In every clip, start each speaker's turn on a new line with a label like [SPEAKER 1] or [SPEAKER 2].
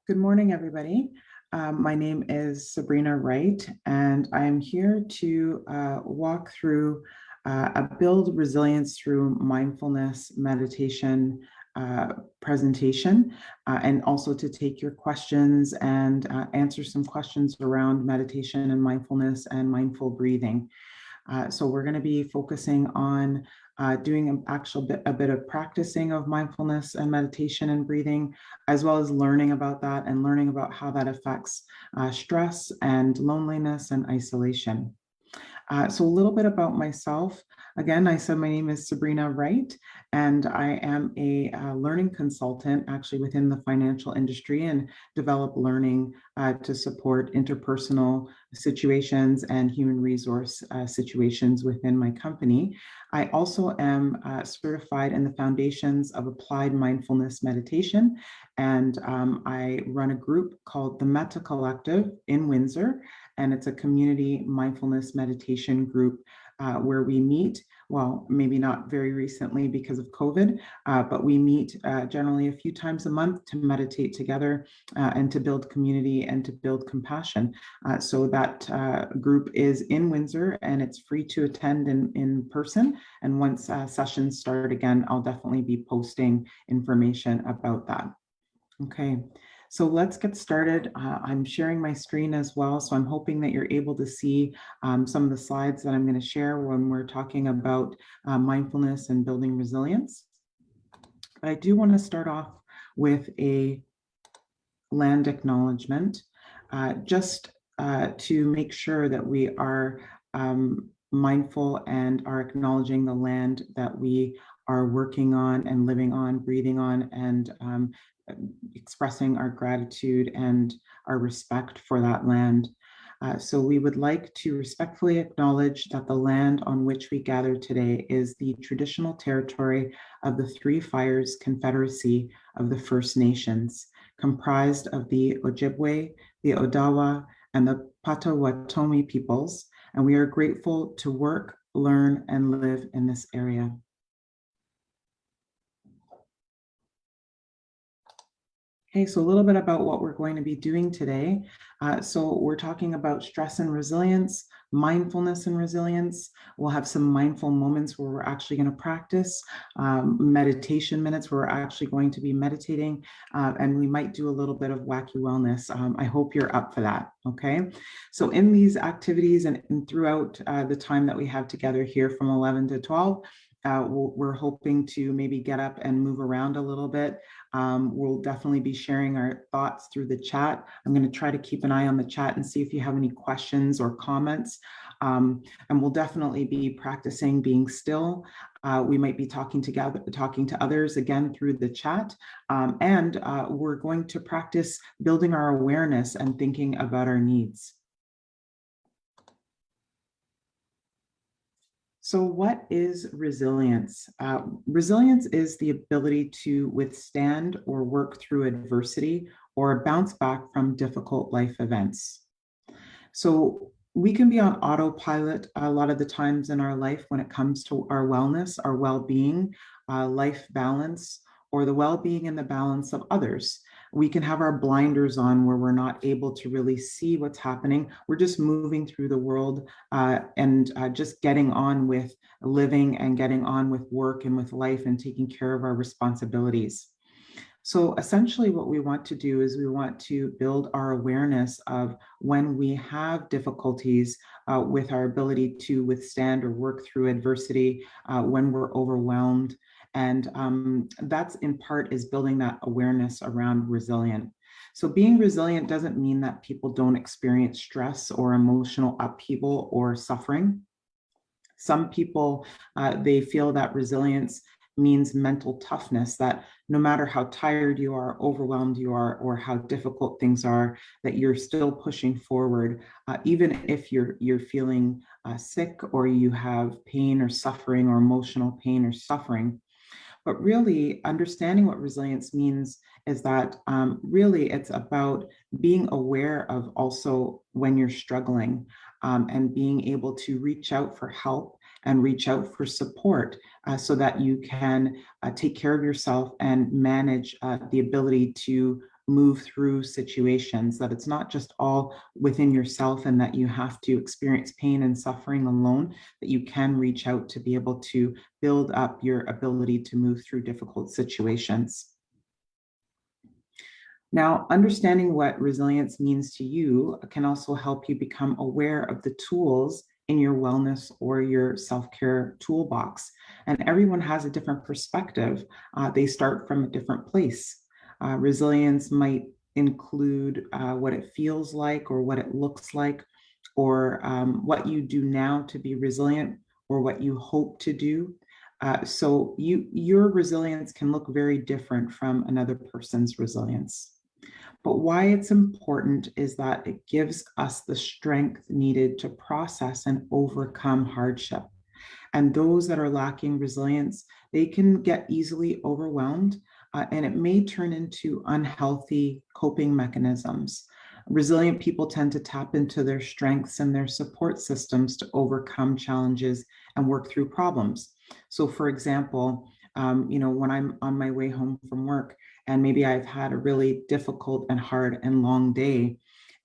[SPEAKER 1] Good morning, everybody. My name is Sabrina Wright, and I'm here to walk through a build resilience through mindfulness meditation presentation, and also to take your questions and answer some questions around meditation and mindfulness and mindful breathing. So we're going to be focusing on doing a bit of practicing of mindfulness and meditation and breathing, as well as learning about that and learning about how that affects stress and loneliness and isolation. So a little bit about myself. Again, I said my name is Sabrina Wright, and I am a learning consultant actually within the financial industry and develop learning to support interpersonal situations and human resource situations within my company. I also am certified in the foundations of applied mindfulness meditation, and I run a group called the Metta Collective in Windsor, and it's a community mindfulness meditation group where we meet, well, maybe not very recently because of COVID, but we meet generally a few times a month to meditate together and to build community and to build compassion. So that group is in Windsor, and it's free to attend in person. And once sessions start again, I'll definitely be posting information about that. Okay, so let's get started. I'm sharing my screen as well, so I'm hoping that you're able to see some of the slides that I'm going to share when we're talking about mindfulness and building resilience. But I do want to start off with a land acknowledgement, just to make sure that we are mindful and are acknowledging the land that we are working on and living on, breathing on, and expressing our gratitude and our respect for that land. So we would like to respectfully acknowledge that the land on which we gather today is the traditional territory of the Three Fires Confederacy of the First Nations, comprised of the Ojibwe, the Odawa, and the Potawatomi peoples, and we are grateful to work, learn, and live in this area. Okay, so a little bit about what we're going to be doing today. So we're talking about stress and resilience, mindfulness and resilience. We'll have some mindful moments where we're actually going to practice, meditation minutes where we're actually going to be meditating, and we might do a little bit of wacky wellness. I hope you're up for that, okay? So in these activities and throughout the time that we have together here from 11 to 12, we're hoping to maybe get up and move around a little bit. We'll definitely be sharing our thoughts through the chat. I'm going to try to keep an eye on the chat and see if you have any questions or comments. And we'll definitely be practicing being still. We might be talking to others again through the chat. And we're going to practice building our awareness and thinking about our needs. So what is resilience? Resilience is the ability to withstand or work through adversity or bounce back from difficult life events. So we can be on autopilot a lot of the times in our life when it comes to our wellness, our well-being, life balance, or the well-being and the balance of others. We can have our blinders on where we're not able to really see what's happening. We're just moving through the world and just getting on with living and getting on with work and with life and taking care of our responsibilities. So essentially what we want to do is we want to build our awareness of when we have difficulties with our ability to withstand or work through adversity, when we're overwhelmed. And that's in part is building that awareness around resilient. So being resilient doesn't mean that people don't experience stress or emotional upheaval or suffering. Some people, they feel that resilience means mental toughness, that no matter how tired you are, overwhelmed you are, or how difficult things are, that you're still pushing forward, even if you're feeling sick or you have pain or suffering or emotional pain or suffering. But really understanding what resilience means is that really it's about being aware of also when you're struggling and being able to reach out for help and reach out for support so that you can take care of yourself and manage the ability to move through situations, that it's not just all within yourself and that you have to experience pain and suffering alone, that you can reach out to be able to build up your ability to move through difficult situations. Now, understanding what resilience means to you can also help you become aware of the tools in your wellness or your self-care toolbox. And everyone has a different perspective. They start from a different place. Resilience might include what it feels like or what it looks like, or what you do now to be resilient, or what you hope to do. So your resilience can look very different from another person's resilience. But why it's important is that it gives us the strength needed to process and overcome hardship. And those that are lacking resilience, they can get easily overwhelmed, and it may turn into unhealthy coping mechanisms. Resilient people tend to tap into their strengths and their support systems to overcome challenges and work through problems. So, for example, when I'm on my way home from work and maybe I've had a really difficult and hard and long day,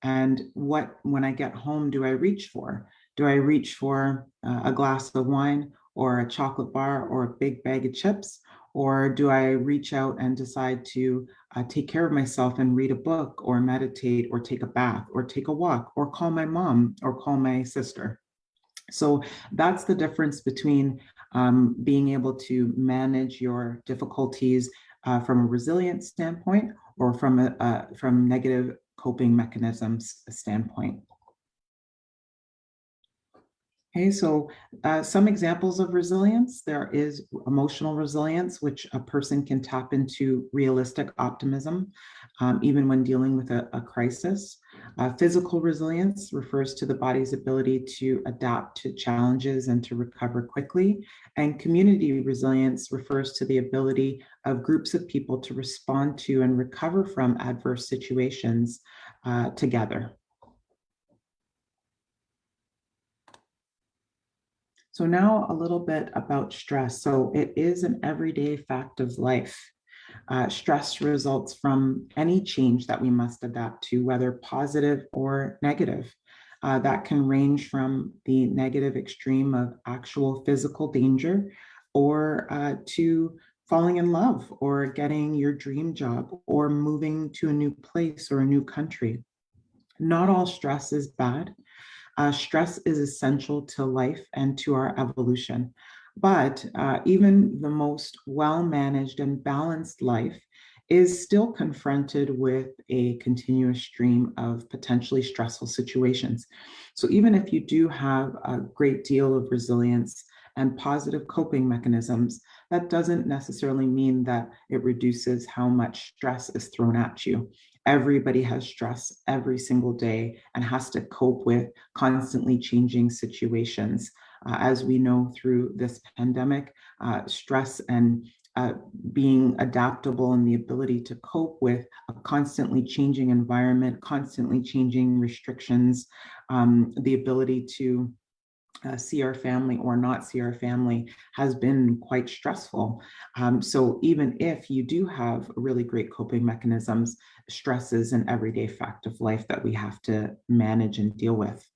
[SPEAKER 1] and when I get home, do I reach for? Do I reach for a glass of wine or a chocolate bar or a big bag of chips? Or do I reach out and decide to take care of myself and read a book or meditate or take a bath or take a walk or call my mom or call my sister? So that's the difference between being able to manage your difficulties from a resilience standpoint or from negative coping mechanisms standpoint. Okay, so some examples of resilience. There is emotional resilience, which a person can tap into realistic optimism, even when dealing with a crisis. Physical resilience refers to the body's ability to adapt to challenges and to recover quickly. And community resilience refers to the ability of groups of people to respond to and recover from adverse situations together. So now a little bit about stress. So it is an everyday fact of life. Stress results from any change that we must adapt to, whether positive or negative. That can range from the negative extreme of actual physical danger or to falling in love or getting your dream job or moving to a new place or a new country. Not all stress is bad. Stress is essential to life and to our evolution. But even the most well-managed and balanced life is still confronted with a continuous stream of potentially stressful situations. So even if you do have a great deal of resilience and positive coping mechanisms, that doesn't necessarily mean that it reduces how much stress is thrown at you. Everybody has stress every single day and has to cope with constantly changing situations. As we know through this pandemic, stress and being adaptable and the ability to cope with a constantly changing environment, constantly changing restrictions, the ability to see our family or not see our family has been quite stressful. So even if you do have really great coping mechanisms, stress is an everyday fact of life that we have to manage and deal with.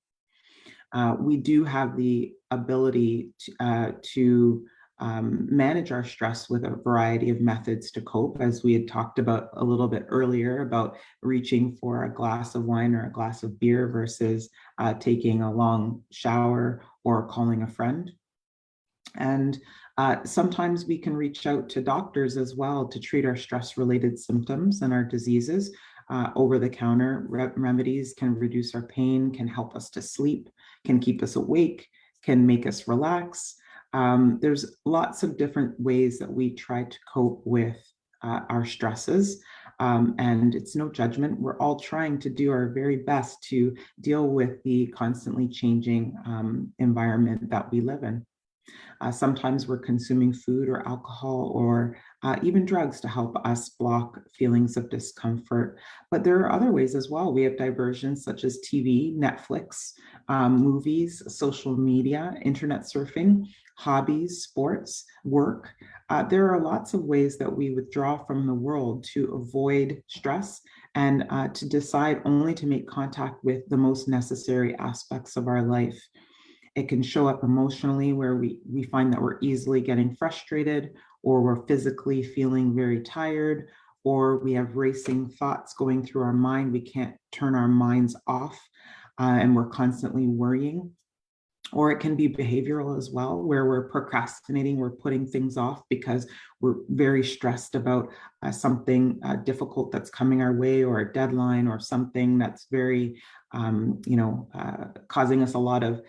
[SPEAKER 1] We do have the ability to manage our stress with a variety of methods to cope, as we had talked about a little bit earlier about reaching for a glass of wine or a glass of beer versus taking a long shower or calling a friend. And sometimes we can reach out to doctors as well to treat our stress-related symptoms and our diseases. Over-the-counter remedies can reduce our pain, can help us to sleep, can keep us awake, can make us relax. There's lots of different ways that we try to cope with our stresses. And it's no judgment. We're all trying to do our very best to deal with the constantly changing environment that we live in. Sometimes we're consuming food or alcohol or even drugs to help us block feelings of discomfort. But there are other ways as well. We have diversions such as TV, Netflix, movies, social media, internet surfing, hobbies, sports, work. There are lots of ways that we withdraw from the world to avoid stress and to decide only to make contact with the most necessary aspects of our life. It can show up emotionally where we find that we're easily getting frustrated, or we're physically feeling very tired, or we have racing thoughts going through our mind. We can't turn our minds off, and we're constantly worrying. Or it can be behavioral as well, where we're procrastinating, we're putting things off because we're very stressed about something difficult that's coming our way, or a deadline, or something that's very, causing us a lot of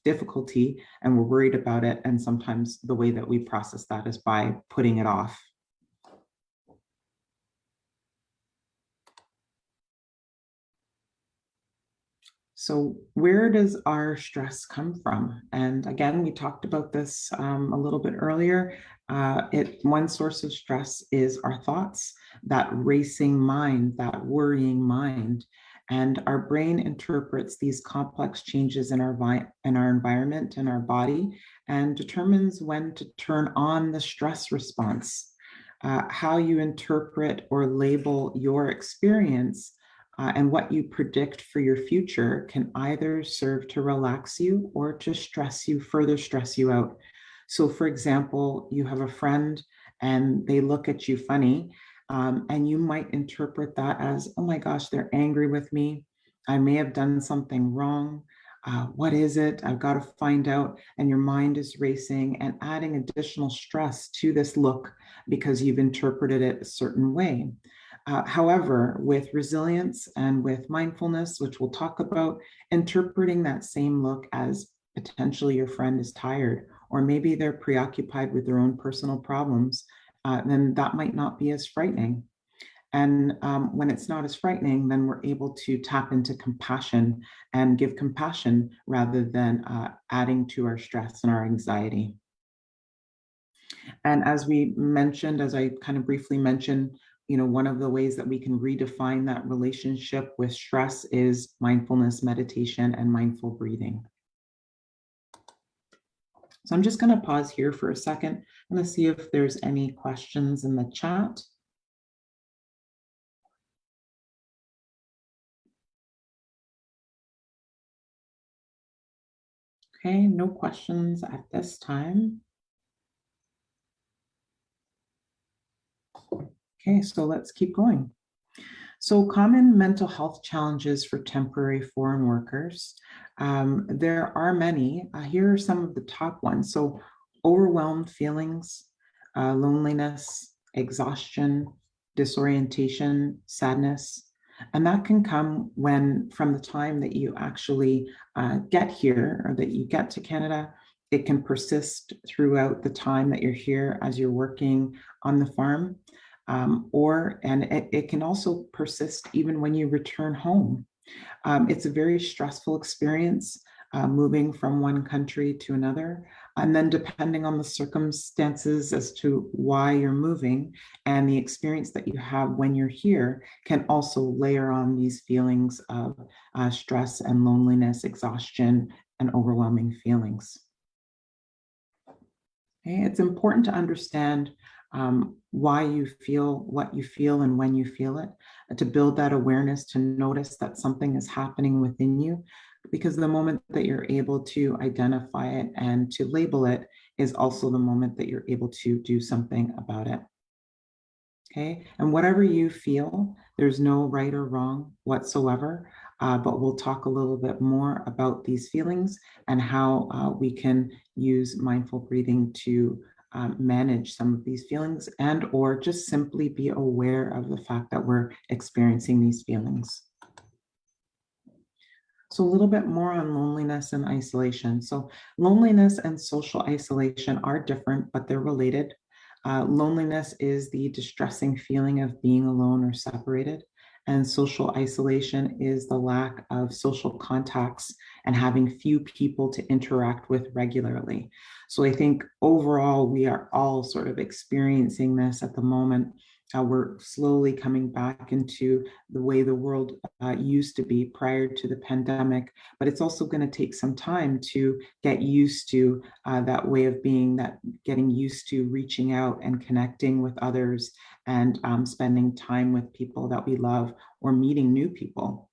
[SPEAKER 1] difficulty, and we're worried about it. And sometimes the way that we process that is by putting it off. So, where does our stress come from? And again, we talked about this a little bit earlier. One source of stress is our thoughts, that racing mind, that worrying mind, and our brain interprets these complex changes in our environment and our body, and determines when to turn on the stress response. How you interpret or label your experience and what you predict for your future can either serve to relax you or to further stress you out. So, for example, you have a friend and they look at you funny, and you might interpret that as, oh my gosh, they're angry with me. I may have done something wrong. What is it? I've got to find out. And your mind is racing and adding additional stress to this look because you've interpreted it a certain way. However, with resilience and with mindfulness, which we'll talk about, interpreting that same look as potentially your friend is tired, or maybe they're preoccupied with their own personal problems, then that might not be as frightening. And when it's not as frightening, then we're able to tap into compassion and give compassion rather than adding to our stress and our anxiety. And as we mentioned, as I kind of briefly mentioned, one of the ways that we can redefine that relationship with stress is mindfulness, meditation, and mindful breathing. So I'm just going to pause here for a second. I'm going to see if there's any questions in the chat. Okay, no questions at this time. Okay, so let's keep going. So, common mental health challenges for temporary foreign workers. There are many. Here are some of the top ones. So, overwhelmed feelings, loneliness, exhaustion, disorientation, sadness. And that can come from the time that you actually get here, or that you get to Canada. It can persist throughout the time that you're here as you're working on the farm. And it can also persist even when you return home. It's a very stressful experience, moving from one country to another. And then, depending on the circumstances as to why you're moving and the experience that you have when you're here, can also layer on these feelings of stress and loneliness, exhaustion, and overwhelming feelings. Okay, it's important to understand why you feel what you feel and when you feel it, to build that awareness, to notice that something is happening within you, because the moment that you're able to identify it and to label it is also the moment that you're able to do something about it. Okay, and whatever you feel, there's no right or wrong whatsoever, but we'll talk a little bit more about these feelings and how we can use mindful breathing to manage some of these feelings, and or just simply be aware of the fact that we're experiencing these feelings. So, a little bit more on loneliness and isolation. So, loneliness and social isolation are different, but they're related. Loneliness is the distressing feeling of being alone or separated, And social isolation is the lack of social contacts and having few people to interact with regularly. So I think overall, we are all sort of experiencing this at the moment. We're slowly coming back into the way the world used to be prior to the pandemic, but it's also going to take some time to get used to that way of being, that getting used to reaching out and connecting with others and spending time with people that we love or meeting new people.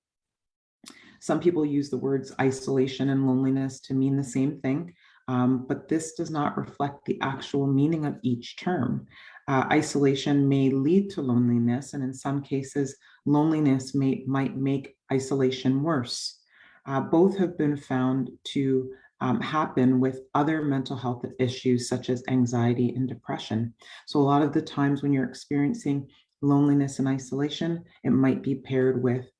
[SPEAKER 1] Some people use the words isolation and loneliness to mean the same thing, but this does not reflect the actual meaning of each term. Isolation may lead to loneliness, and in some cases, loneliness might make isolation worse. Both have been found to happen with other mental health issues such as anxiety and depression. So a lot of the times when you're experiencing loneliness and isolation, it might be paired with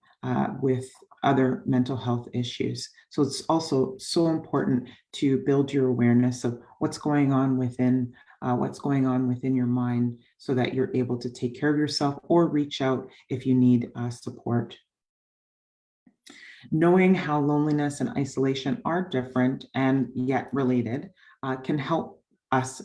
[SPEAKER 1] other mental health issues. So it's also so important to build your awareness of what's going on within your mind, so that you're able to take care of yourself or reach out if you need support. Knowing how loneliness and isolation are different and yet related can help us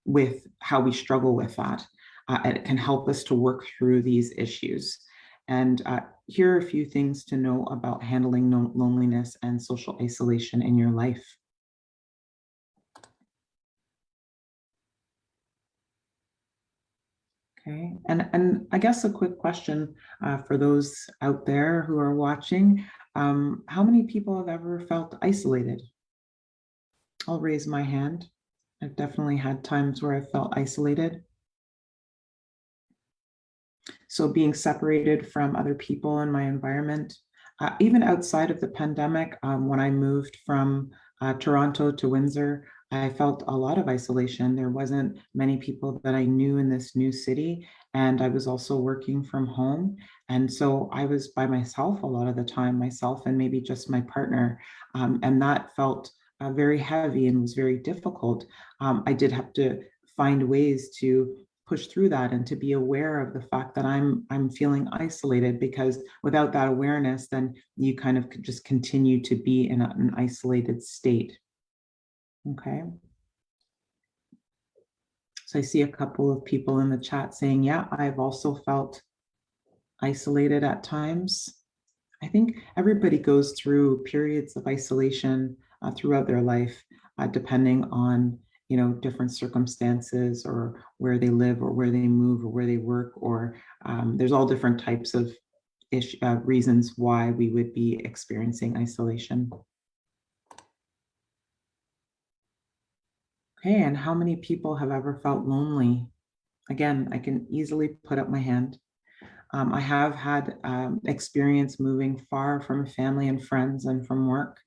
[SPEAKER 1] with how we struggle with that. And it can help us to work through these issues. And here are a few things to know about handling loneliness and social isolation in your life. Okay, and I guess a quick question for those out there who are watching, how many people have ever felt isolated? I'll raise my hand. I've definitely had times where I felt isolated. So being separated from other people in my environment, even outside of the pandemic, when I moved from Toronto to Windsor, I felt a lot of isolation. There wasn't many people that I knew in this new city, and I was also working from home. And so I was by myself a lot of the time, myself and maybe just my partner. And that felt very heavy and was very difficult. I did have to find ways to push through that and to be aware of the fact that I'm feeling isolated, because without that awareness, then you kind of could just continue to be in an isolated state. Okay. So I see a couple of people in the chat saying, yeah, I've also felt isolated at times. I think everybody goes through periods of isolation throughout their life, depending on different circumstances or where they live or where they move or where they work, or there's all different types of reasons why we would be experiencing isolation. Okay, and how many people have ever felt lonely? Again, I can easily put up my hand. I have had experience moving far from family and friends and from work.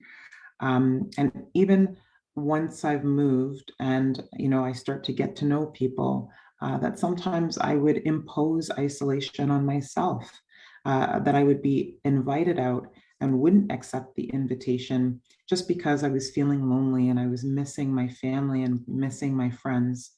[SPEAKER 1] And even once I've moved and I start to get to know people, that sometimes I would impose isolation on myself, that I would be invited out and wouldn't accept the invitation just because I was feeling lonely and I was missing my family and missing my friends.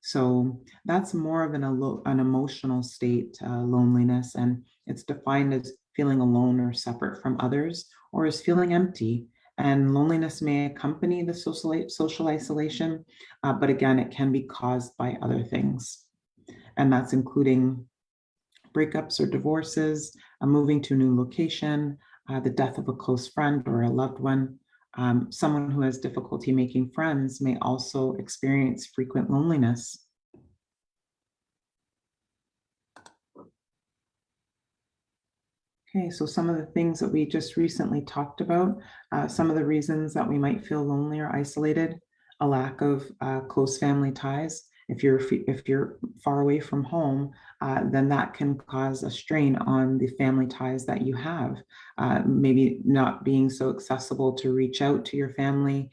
[SPEAKER 1] So that's more of an emotional state, loneliness, and it's defined as feeling alone or separate from others, or as feeling empty. And loneliness may accompany the social isolation, but again, it can be caused by other things. And that's including breakups or divorces, moving to a new location, the death of a close friend or a loved one. Someone who has difficulty making friends may also experience frequent loneliness. Okay, so some of the things that we just recently talked about, some of the reasons that we might feel lonely or isolated: a lack of close family ties. If you're far away from home, then that can cause a strain on the family ties that you have. Maybe not being so accessible to reach out to your family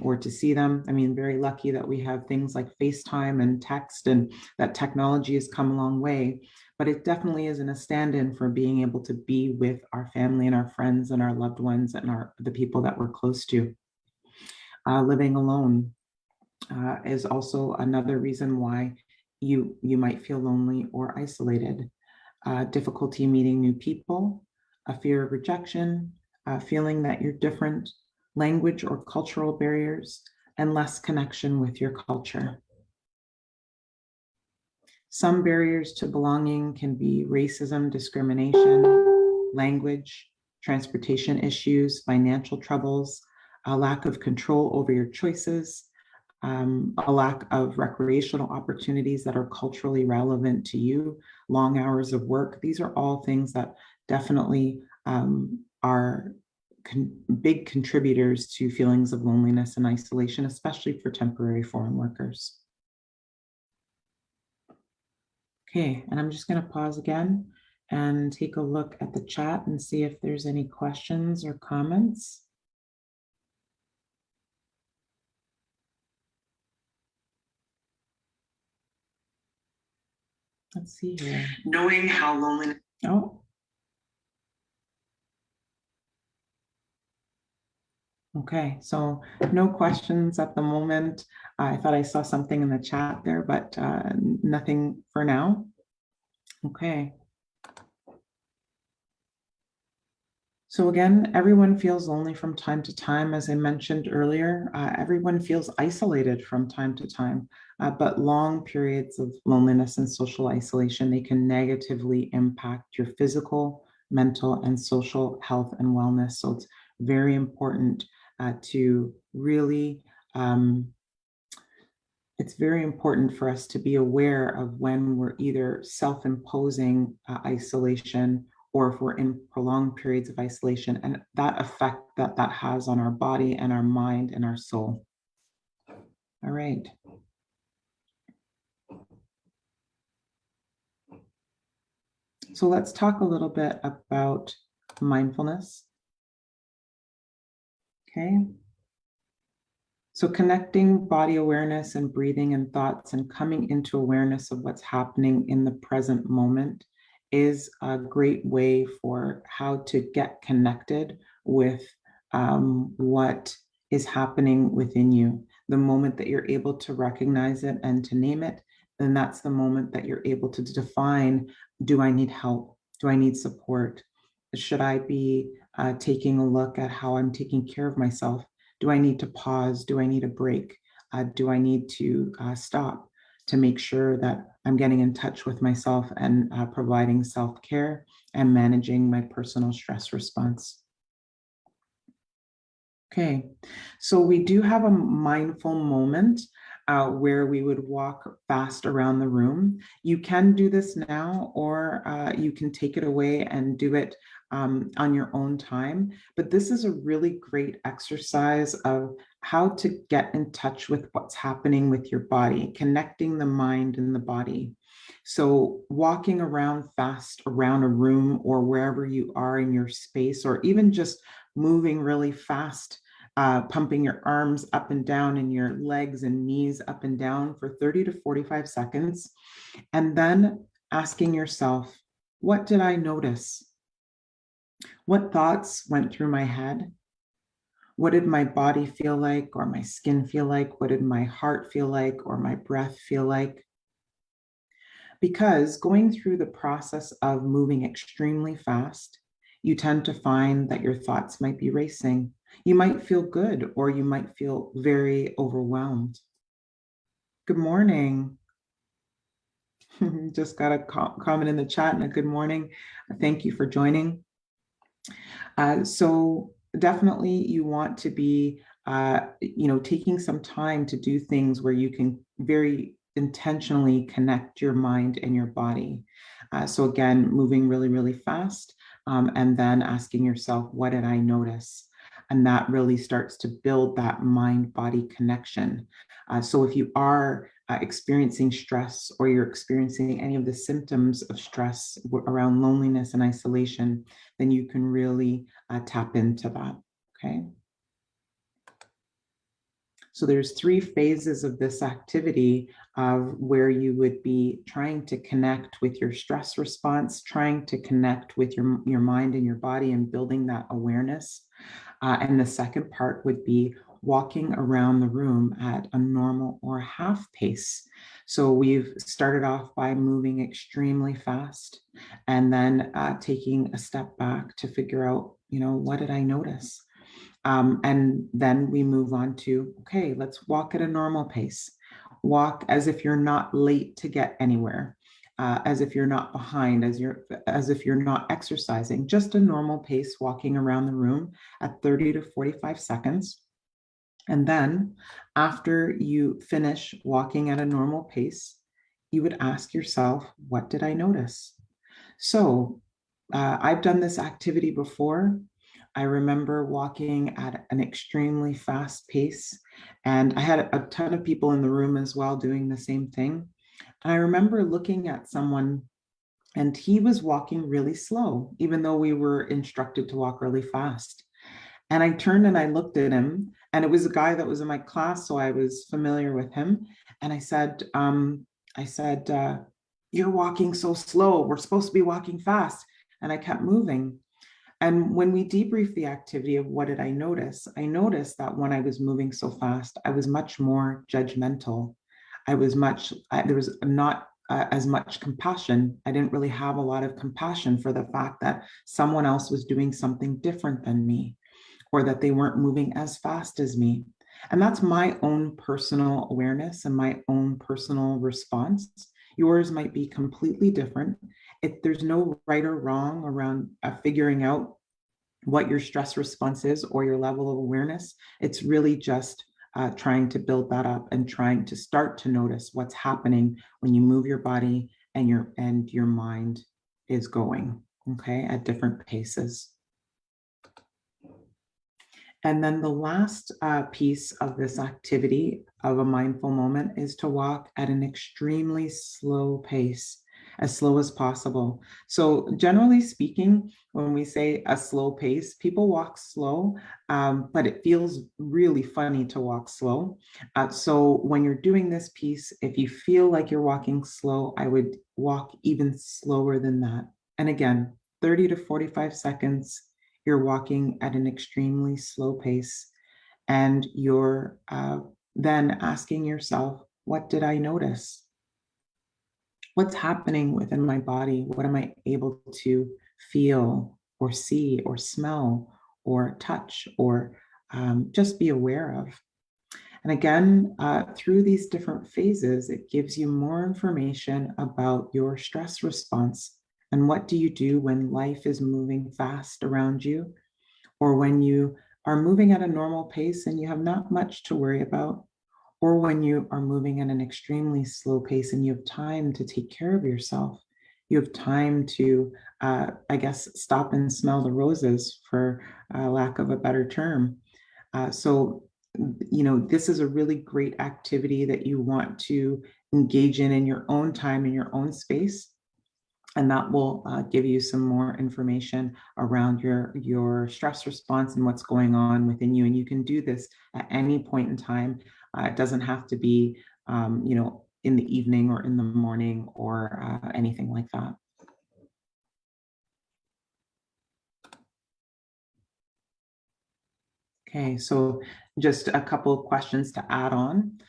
[SPEAKER 1] or to see them. I mean, very lucky that we have things like FaceTime and text, and that technology has come a long way. But it definitely isn't a stand-in for being able to be with our family and our friends and our loved ones and the people that we're close to. Living alone is also another reason why you might feel lonely or isolated. difficulty meeting new people, a fear of rejection, feeling that you're different, language or cultural barriers, and less connection with your culture. Some barriers to belonging can be racism, discrimination, language, transportation issues, financial troubles, a lack of control over your choices, a lack of recreational opportunities that are culturally relevant to you, long hours of work. These are all things that definitely are big contributors to feelings of loneliness and isolation, especially for temporary foreign workers. Okay, and I'm just going to pause again and take a look at the chat and see if there's any questions or comments. Let's see here. Knowing how lonely. Oh. Okay, so no questions at the moment. I thought I saw something in the chat there, but nothing for now. Okay. So again, everyone feels lonely from time to time. As I mentioned earlier, everyone feels isolated from time to time, but long periods of loneliness and social isolation, they can negatively impact your physical, mental, and social health and wellness. So it's very important to really it's very important for us to be aware of when we're either self-imposing isolation or if we're in prolonged periods of isolation and that effect that that has on our body and our mind and our soul. All right. So let's talk a little bit about mindfulness. Okay. So connecting body awareness and breathing and thoughts and coming into awareness of what's happening in the present moment is a great way for how to get connected with what is happening within you. The moment that you're able to recognize it and to name it, then that's the moment that you're able to define, do I need help? Do I need support? Should I be taking a look at how I'm taking care of myself? Do I need to pause? Do I need a break? Do I need to stop to make sure that I'm getting in touch with myself and providing self-care and managing my personal stress response? Okay, so we do have a mindful moment where we would walk fast around the room. You can do this now, or you can take it away and do it on your own time. But this is a really great exercise of how to get in touch with what's happening with your body, connecting the mind and the body. So walking around fast around a room or wherever you are in your space, or even just moving really fast, pumping your arms up and down and your legs and knees up and down for 30 to 45 seconds. And then asking yourself, what did I notice? What thoughts went through my head? What did my body feel like, or my skin feel like? What did my heart feel like, or my breath feel like? Because going through the process of moving extremely fast, you tend to find that your thoughts might be racing. You might feel good, or you might feel very overwhelmed. Good morning. Just got a comment in the chat and a good morning. Thank you for joining. So definitely you want to be, taking some time to do things where you can very intentionally connect your mind and your body. So again, moving really, really fast, and then asking yourself, what did I notice? And that really starts to build that mind-body connection. So if you are experiencing stress, or you're experiencing any of the symptoms of stress around loneliness and isolation, then you can really tap into that, okay? So there's 3 phases of this activity of where you would be trying to connect with your stress response, trying to connect with your mind and your body and building that awareness. And the second part would be walking around the room at a normal or half pace. So we've started off by moving extremely fast and then taking a step back to figure out, what did I notice? And then we move on to, okay, let's walk at a normal pace. Walk as if you're not late to get anywhere, as if you're not behind, as if you're not exercising. Just a normal pace walking around the room at 30 to 45 seconds. And then after you finish walking at a normal pace, you would ask yourself, what did I notice? So I've done this activity before. I remember walking at an extremely fast pace, and I had a ton of people in the room as well doing the same thing. And I remember looking at someone, and he was walking really slow, even though we were instructed to walk really fast. And I turned and I looked at him, and it was a guy that was in my class, so I was familiar with him. And I said, "You're walking so slow. We're supposed to be walking fast." And I kept moving. And when we debriefed the activity of what did I notice, I noticed that when I was moving so fast, I was much more judgmental. There was not as much compassion. I didn't really have a lot of compassion for the fact that someone else was doing something different than me, or that they weren't moving as fast as me. And that's my own personal awareness and my own personal response. Yours might be completely different. There's no right or wrong around figuring out what your stress response is or your level of awareness. It's really just trying to build that up and trying to start to notice what's happening when you move your body and your mind is going, okay, at different paces. And then the last piece of this activity of a mindful moment is to walk at an extremely slow pace, as slow as possible. So generally speaking, when we say a slow pace, people walk slow, but it feels really funny to walk slow. So when you're doing this piece, if you feel like you're walking slow, I would walk even slower than that. And again, 30 to 45 seconds, you're walking at an extremely slow pace, and you're then asking yourself, what did I notice? What's happening within my body? What am I able to feel or see or smell or touch or just be aware of? And again, through these different phases, it gives you more information about your stress response and what do you do when life is moving fast around you, or when you are moving at a normal pace and you have not much to worry about, or when you are moving at an extremely slow pace and you have time to take care of yourself. You have time to, I guess, stop and smell the roses, for lack of a better term. So, this is a really great activity that you want to engage in your own time, in your own space. And that will give you some more information around your stress response and what's going on within you. And you can do this at any point in time. It doesn't have to be, in the evening or in the morning or anything like that. Okay, so just a couple of questions to add on.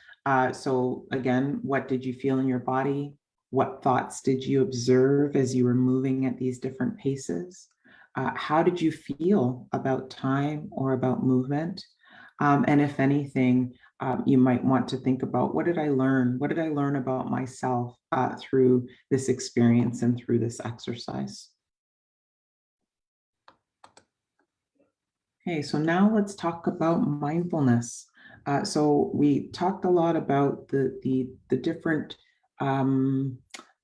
[SPEAKER 1] So again, what did you feel in your body? What thoughts did you observe as you were moving at these different paces? How did you feel about time or about movement? And if anything, you might want to think about, what did I learn? What did I learn about myself through this experience and through this exercise? Okay, so now let's talk about mindfulness. So we talked a lot about the different um,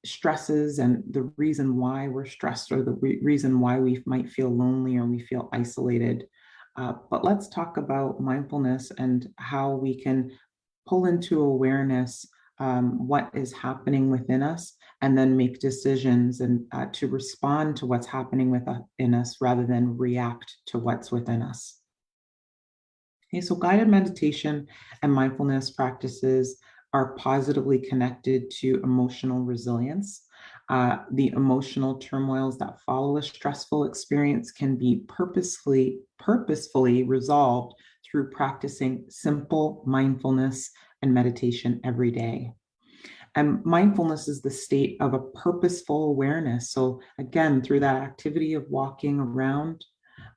[SPEAKER 1] stresses and the reason why we're stressed, or the reason why we might feel lonely or we feel isolated. But let's talk about mindfulness and how we can pull into awareness what is happening within us, and then make decisions and to respond to what's happening within us rather than react to what's within us. Okay, so guided meditation and mindfulness practices are positively connected to emotional resilience. The emotional turmoils that follow a stressful experience can be purposefully resolved through practicing simple mindfulness and meditation every day. And mindfulness is the state of a purposeful awareness. So again, through that activity of walking around,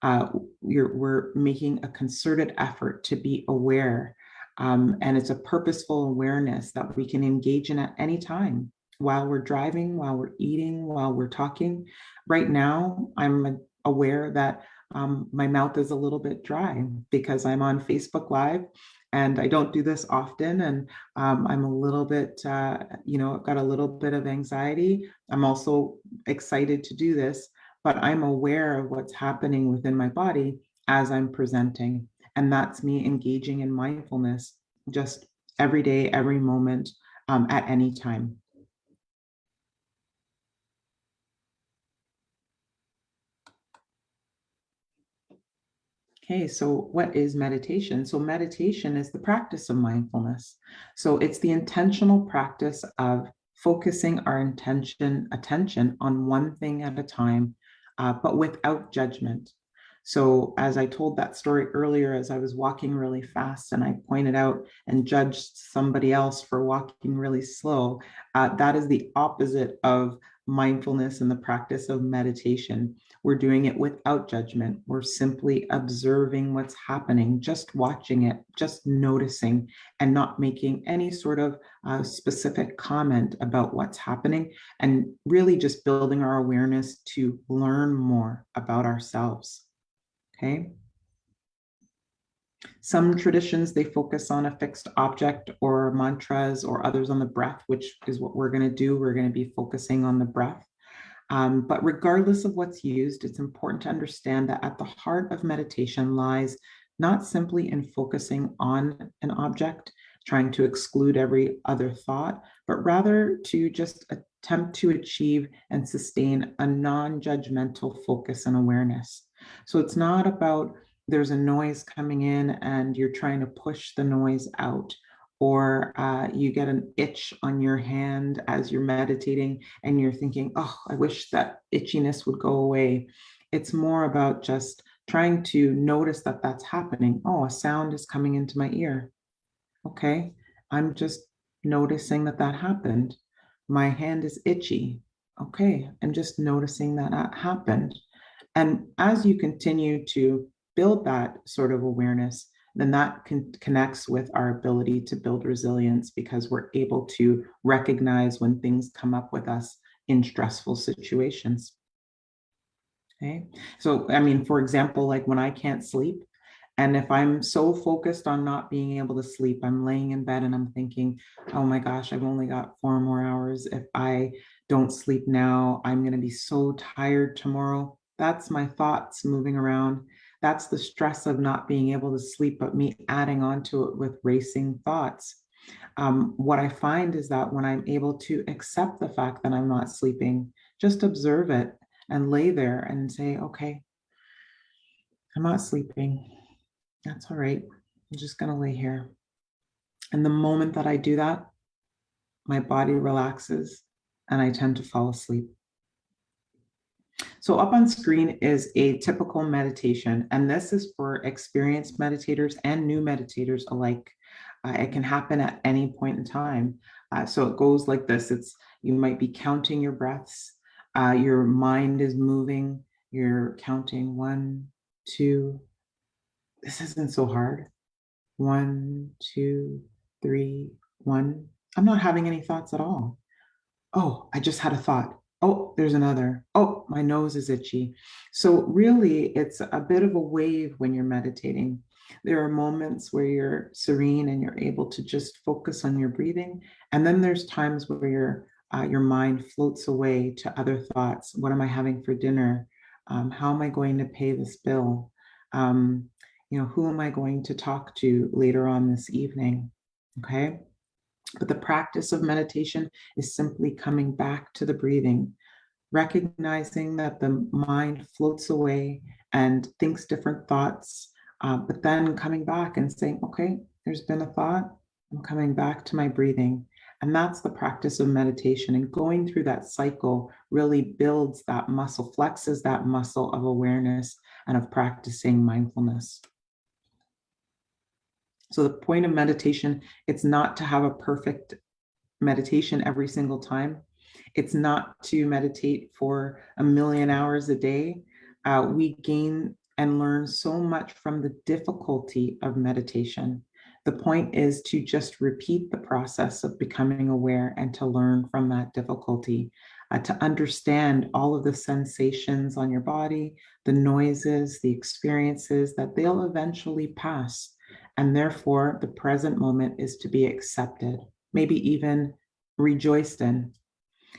[SPEAKER 1] uh, we're making a concerted effort to be aware. And it's a purposeful awareness that we can engage in at any time, while we're driving, while we're eating, while we're talking. Right now, I'm aware that my mouth is a little bit dry because I'm on Facebook Live, and I don't do this often. And I'm a little bit, I've got a little bit of anxiety. I'm also excited to do this, but I'm aware of what's happening within my body as I'm presenting. And that's me engaging in mindfulness just every day, every moment, at any time. Okay, so what is meditation? So meditation is the practice of mindfulness. So it's the intentional practice of focusing our attention on one thing at a time, but without judgment. So as I told that story earlier, as I was walking really fast and I pointed out and judged somebody else for walking really slow, that is the opposite of mindfulness and the practice of meditation. We're doing it without judgment. We're simply observing what's happening, just watching it, just noticing, and not making any sort of specific comment about what's happening, and really just building our awareness to learn more about ourselves. Okay. Some traditions, they focus on a fixed object or mantras, or others on the breath, which is what we're going to do. We're going to be focusing on the breath. But regardless of what's used, it's important to understand that at the heart of meditation lies not simply in focusing on an object, trying to exclude every other thought, but rather to just attempt to achieve and sustain a non-judgmental focus and awareness. So it's not about there's a noise coming in and you're trying to push the noise out, or you get an itch on your hand as you're meditating and you're thinking, oh, I wish that itchiness would go away. It's more about just trying to notice that that's happening. Oh, a sound is coming into my ear. Okay, I'm just noticing that that happened. My hand is itchy. Okay, I'm just noticing that that happened. And as you continue to build that sort of awareness, then that connects with our ability to build resilience, because we're able to recognize when things come up with us in stressful situations. Okay. So, I mean, for example, like when I can't sleep, and if I'm so focused on not being able to sleep, I'm laying in bed and I'm thinking, oh my gosh, I've only got 4 more hours. If I don't sleep now, I'm going to be so tired tomorrow. That's my thoughts moving around. That's the stress of not being able to sleep, but me adding on to it with racing thoughts. What I find is that when I'm able to accept the fact that I'm not sleeping, just observe it and lay there and say, okay, I'm not sleeping. That's all right. I'm just going to lay here. And the moment that I do that, my body relaxes and I tend to fall asleep. So up on screen is a typical meditation, and this is for experienced meditators and new meditators alike. It can happen at any point in time. So it goes like this. You might be counting your breaths. Your mind is moving. You're counting 1, 2. This isn't so hard. 1, 2, 3, 1. I'm not having any thoughts at all. Oh, I just had a thought. Oh, there's another. Oh, my nose is itchy. So really, it's a bit of a wave when you're meditating. There are moments where you're serene and you're able to just focus on your breathing. And then there's times where your mind floats away to other thoughts. What am I having for dinner? How am I going to pay this bill? Who am I going to talk to later on this evening? Okay. But the practice of meditation is simply coming back to the breathing, recognizing that the mind floats away and thinks different thoughts, but then coming back and saying, okay, there's been a thought. I'm coming back to my breathing. And that's the practice of meditation. And going through that cycle really builds that muscle, flexes that muscle of awareness and of practicing mindfulness. So the point of meditation, it's not to have a perfect meditation every single time. It's not to meditate for a million hours a day. We gain and learn so much from the difficulty of meditation. The point is to just repeat the process of becoming aware and to learn from that difficulty, to understand all of the sensations on your body, the noises, the experiences, that they'll eventually pass. And therefore, the present moment is to be accepted, maybe even rejoiced in.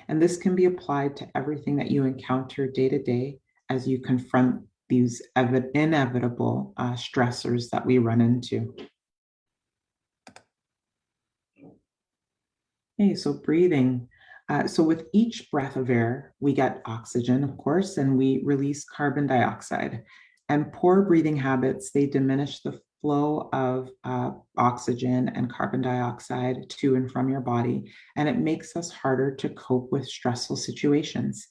[SPEAKER 1] And this can be applied to everything that you encounter day to day as you confront these inevitable stressors that we run into. Okay, so breathing. So with each breath of air, we get oxygen, of course, and we release carbon dioxide. And poor breathing habits, they diminish the flow of oxygen and carbon dioxide to and from your body, and it makes us harder to cope with stressful situations.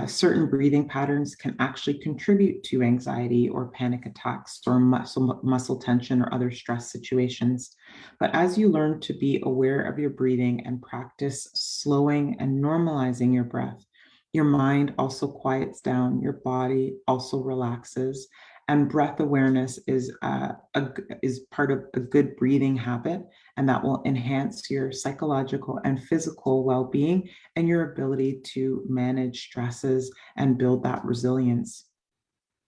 [SPEAKER 1] Certain breathing patterns can actually contribute to anxiety or panic attacks or muscle tension or other stress situations. But as you learn to be aware of your breathing and practice slowing and normalizing your breath, your mind also quiets down, your body also relaxes, and breath awareness is part of a good breathing habit, and that will enhance your psychological and physical well-being and your ability to manage stresses and build that resilience.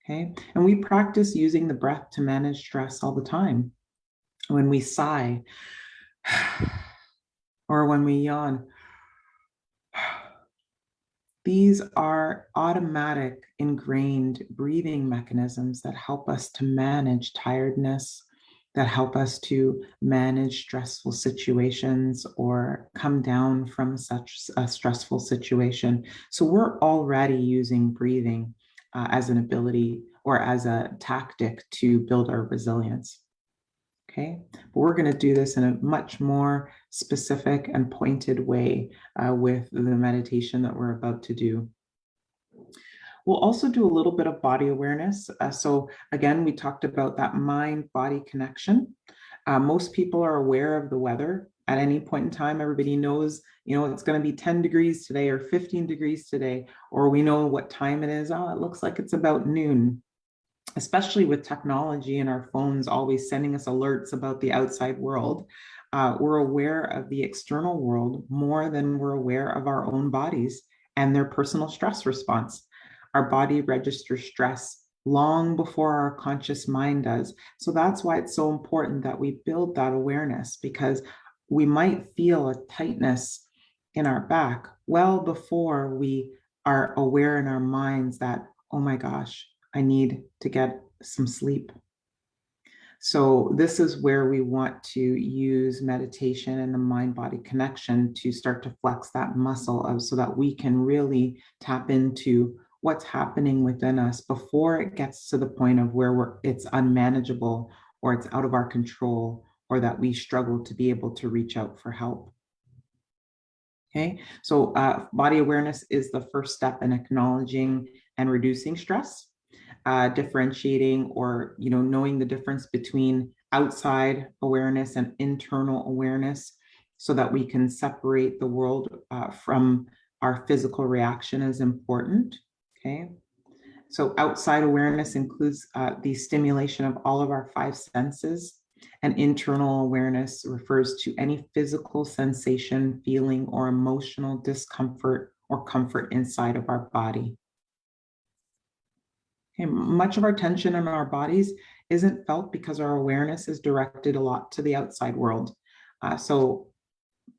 [SPEAKER 1] Okay, and we practice using the breath to manage stress all the time. When we sigh, or when we yawn, these are automatic, ingrained breathing mechanisms that help us to manage tiredness, that help us to manage stressful situations or come down from such a stressful situation. So we're already using breathing as an ability or as a tactic to build our resilience. Okay, but we're going to do this in a much more specific and pointed way with the meditation that we're about to do. We'll also do a little bit of body awareness. So again, we talked about that mind-body connection. Most people are aware of the weather at any point in time. Everybody knows, it's going to be 10 degrees today or 15 degrees today, or we know what time it is. Oh, it looks like it's about noon. Especially with technology and our phones always sending us alerts about the outside world, we're aware of the external world more than we're aware of our own bodies and their personal stress response. Our body registers stress long before our conscious mind does. So that's why it's so important that we build that awareness, because we might feel a tightness in our back well before we are aware in our minds that, oh my gosh, I need to get some sleep. So this is where we want to use meditation and the mind-body connection to start to flex that muscle of, so that we can really tap into what's happening within us before it gets to the point of where it's unmanageable or it's out of our control, or that we struggle to be able to reach out for help. Okay, so body awareness is the first step in acknowledging and reducing stress. Differentiating or knowing the difference between outside awareness and internal awareness, so that we can separate the world from our physical reaction is important. Okay, so outside awareness includes the stimulation of all of our five senses, and internal awareness refers to any physical sensation, feeling, or emotional discomfort or comfort inside of our body. Okay, much of our tension in our bodies isn't felt because our awareness is directed a lot to the outside world. So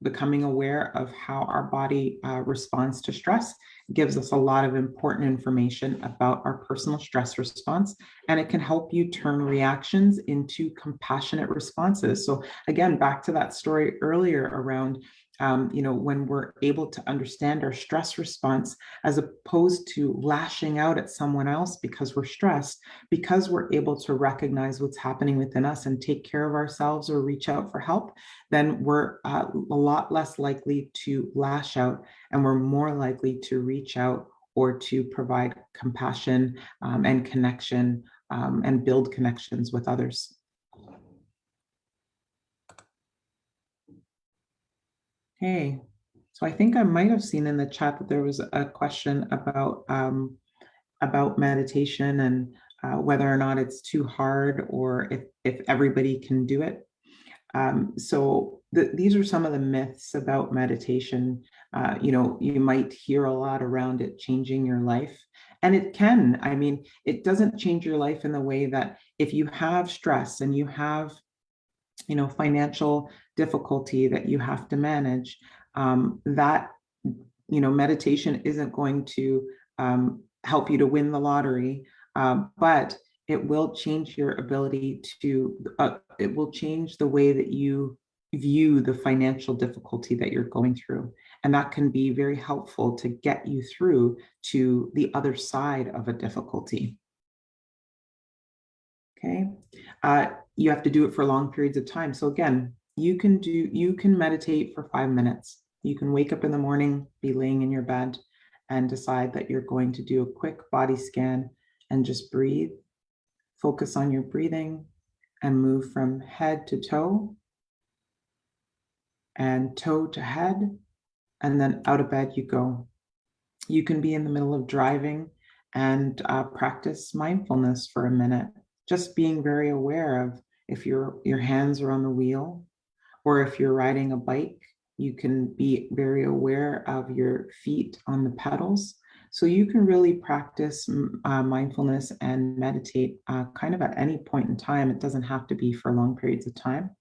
[SPEAKER 1] becoming aware of how our body responds to stress gives us a lot of important information about our personal stress response, and it can help you turn reactions into compassionate responses. So again, back to that story earlier around when we're able to understand our stress response as opposed to lashing out at someone else because we're stressed, because we're able to recognize what's happening within us and take care of ourselves or reach out for help, then we're a lot less likely to lash out, and we're more likely to reach out or to provide compassion and connection and build connections with others. Hey, so I think I might have seen in the chat that there was a question about meditation and whether or not it's too hard or if everybody can do it. These are some of the myths about meditation. You might hear a lot around it changing your life, and it can. I mean, it doesn't change your life in the way that if you have stress and you have financial difficulty that you have to manage, that meditation isn't going to help you to win the lottery, but it will change your ability to it will change the way that you view the financial difficulty that you're going through, and that can be very helpful to get you through to the other side of a difficulty. Okay. You have to do it for long periods of time. So again, you can meditate for 5 minutes. You can wake up in the morning, be laying in your bed, and decide that you're going to do a quick body scan and just breathe. Focus on your breathing and move from head to toe and toe to head, and then out of bed you go. You can be in the middle of driving and practice mindfulness for a minute, just being very aware of if your hands are on the wheel, or if you're riding a bike, you can be very aware of your feet on the pedals. So you can really practice mindfulness and meditate kind of at any point in time. It doesn't have to be for long periods of time.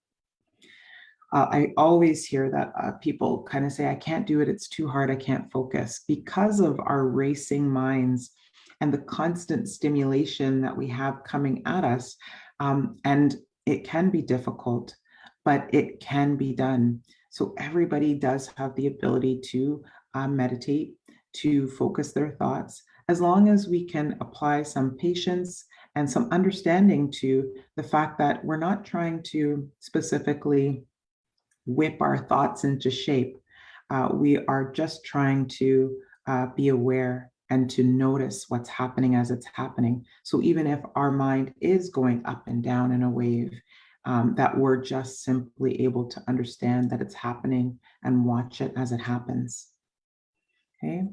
[SPEAKER 1] I always hear that people kind of say, I can't do it, it's too hard, I can't focus, because of our racing minds and the constant stimulation that we have coming at us. And it can be difficult, but it can be done. So everybody does have the ability to meditate, to focus their thoughts, as long as we can apply some patience and some understanding to the fact that we're not trying to specifically whip our thoughts into shape. We are just trying to be aware and to notice what's happening as it's happening. So even if our mind is going up and down in a wave, that we're just simply able to understand that it's happening and watch it as it happens. Okay.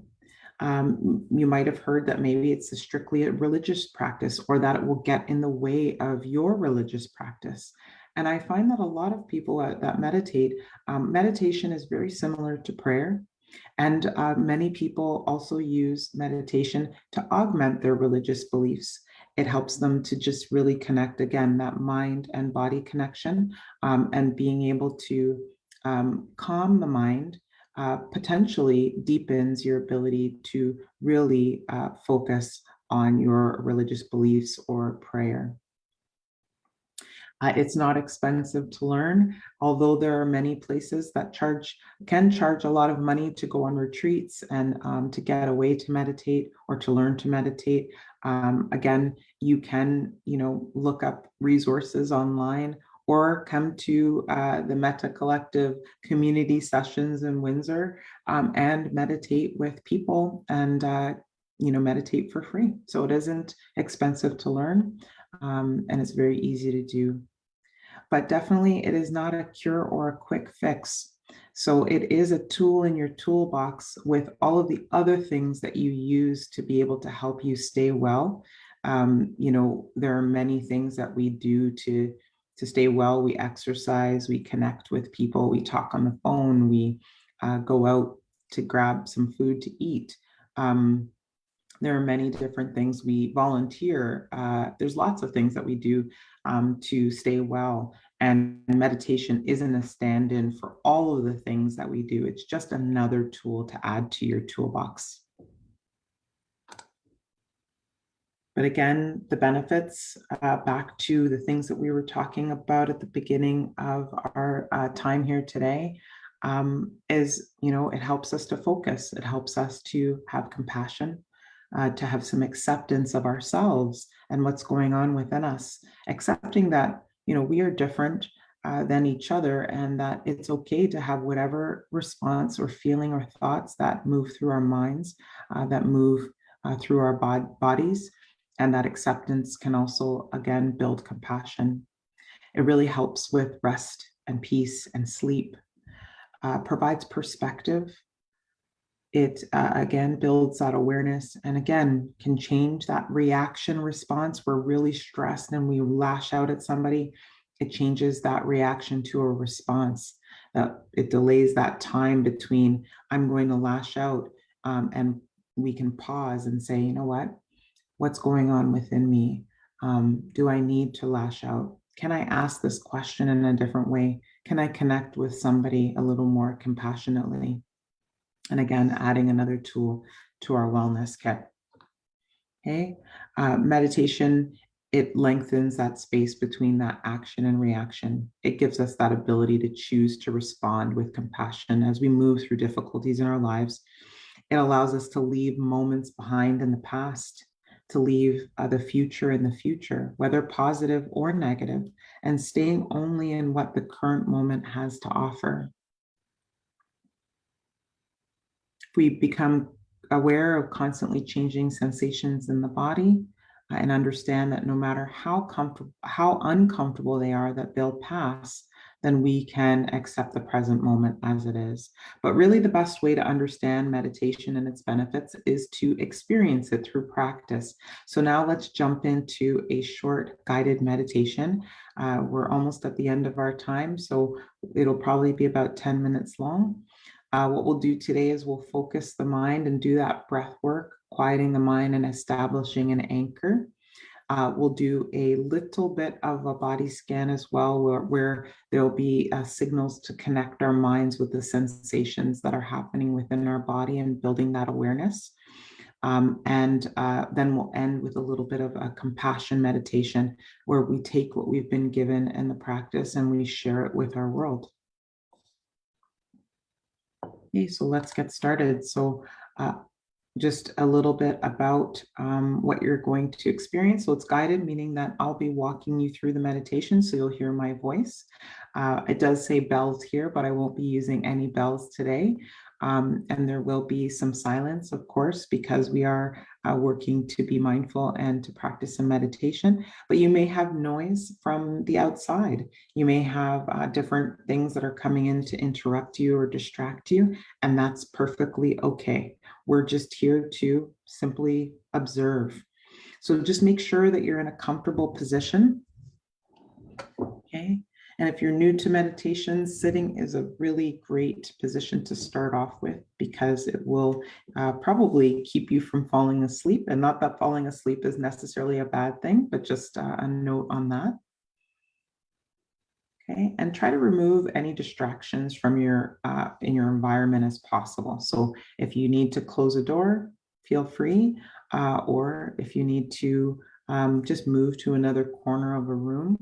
[SPEAKER 1] You might have heard that maybe it's strictly a religious practice, or that it will get in the way of your religious practice. And I find that a lot of people that meditate, meditation is very similar to prayer. And many people also use meditation to augment their religious beliefs. It helps them to just really connect, again, that mind and body connection, and being able to calm the mind potentially deepens your ability to really focus on your religious beliefs or prayer. It's not expensive to learn, although there are many places that can charge a lot of money to go on retreats and to get away to meditate or to learn to meditate. Again, you can, look up resources online or come to the Metta Collective community sessions in Windsor and meditate with people and meditate for free. So it isn't expensive to learn, and it's very easy to do. But definitely it is not a cure or a quick fix. So it is a tool in your toolbox with all of the other things that you use to be able to help you stay well. There are many things that we do to stay well. We exercise, we connect with people, we talk on the phone, we go out to grab some food to eat. There are many different things. We volunteer. There's lots of things that we do to stay well. And meditation isn't a stand-in for all of the things that we do. It's just another tool to add to your toolbox. But again, the benefits, back to the things that we were talking about at the beginning of our time here today, is, it helps us to focus. It helps us to have compassion, to have some acceptance of ourselves and what's going on within us, accepting that, we are different than each other, and that it's okay to have whatever response or feeling or thoughts that move through our minds, that move through our bodies. And that acceptance can also, again, build compassion. It really helps with rest and peace and sleep, provides perspective. It, again, builds that awareness, and again, can change that reaction response. We're really stressed and we lash out at somebody. It changes that reaction to a response. It delays that time between I'm going to lash out, and we can pause and say, you know what? What's going on within me? Do I need to lash out? Can I ask this question in a different way? Can I connect with somebody a little more compassionately? And again, adding another tool to our wellness kit. Okay, meditation, it lengthens that space between that action and reaction. It gives us that ability to choose to respond with compassion as we move through difficulties in our lives. It allows us to leave moments behind in the past, to leave the future in the future, whether positive or negative, and staying only in what the current moment has to offer. We become aware of constantly changing sensations in the body, and understand that no matter how uncomfortable they are, that they'll pass, then we can accept the present moment as it is. But really, the best way to understand meditation and its benefits is to experience it through practice. So now let's jump into a short guided meditation. We're almost at the end of our time, so it'll probably be about 10 minutes long. What we'll do today is we'll focus the mind and do that breath work, quieting the mind and establishing an anchor. We'll do a little bit of a body scan as well, where there'll be signals to connect our minds with the sensations that are happening within our body and building that awareness. And then we'll end with a little bit of a compassion meditation, where we take what we've been given in the practice and we share it with our world. Okay, so let's get started. So just a little bit about what you're going to experience. So it's guided, meaning that I'll be walking you through the meditation, so you'll hear my voice. It does say bells here, but I won't be using any bells today. And there will be some silence, of course, because we are working to be mindful and to practice some meditation. But you may have noise from the outside. You may have different things that are coming in to interrupt you or distract you, and that's perfectly okay. We're just here to simply observe. So just make sure that you're in a comfortable position. Okay. And if you're new to meditation, sitting is a really great position to start off with, because it will probably keep you from falling asleep. And not that falling asleep is necessarily a bad thing, but just a note on that. Okay, and try to remove any distractions from your in your environment as possible. So if you need to close a door, feel free, or if you need to just move to another corner of a room,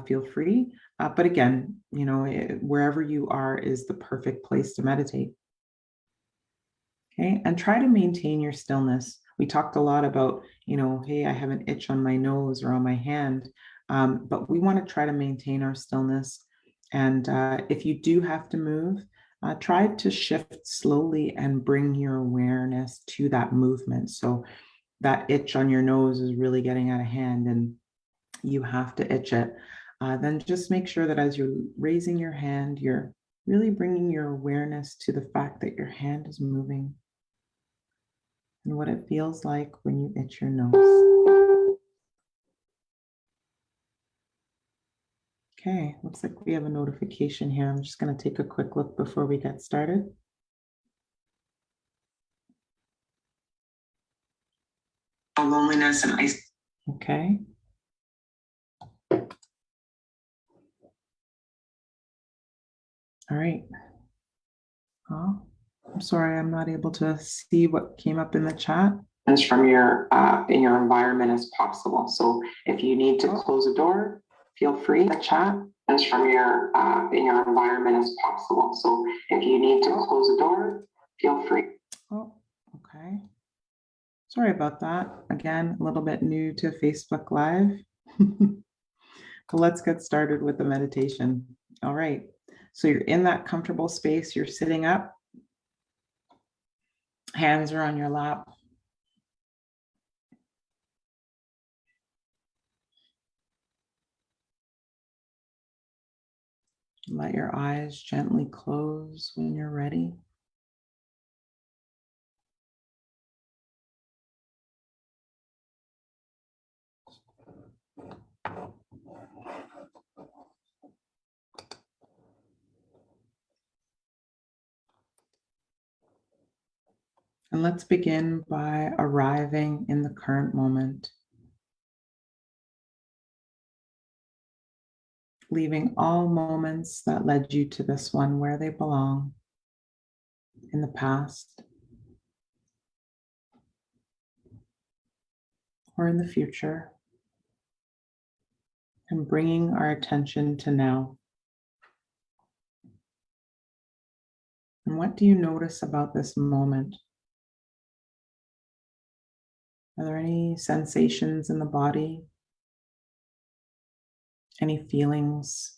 [SPEAKER 1] feel free. But again, wherever you are is the perfect place to meditate. Okay, and try to maintain your stillness. We talked a lot about, hey, I have an itch on my nose or on my hand, but we want to try to maintain our stillness. And if you do have to move, try to shift slowly and bring your awareness to that movement. So that itch on your nose is really getting out of hand and you have to itch it. Then just make sure that as you're raising your hand, you're really bringing your awareness to the fact that your hand is moving and what it feels like when you itch your nose. Okay, looks like we have a notification here. I'm just going to take a quick look before we get started. Loneliness and isolation. Okay. All right. Oh, I'm sorry, I'm not able to see what came up in the chat. It's from your in your environment as possible. So if you need to close a door, feel free to chat.
[SPEAKER 2] from your in your environment as possible. So if you need to close a door, feel free.
[SPEAKER 1] Oh, okay. Sorry about that. Again, a little bit new to Facebook Live. But let's get started with the meditation. All right. So you're in that comfortable space, you're sitting up, hands are on your lap. Let your eyes gently close when you're ready. And let's begin by arriving in the current moment, leaving all moments that led you to this one where they belong, in the past or in the future, and bringing our attention to now. And what do you notice about this moment? Are there any sensations in the body? Any feelings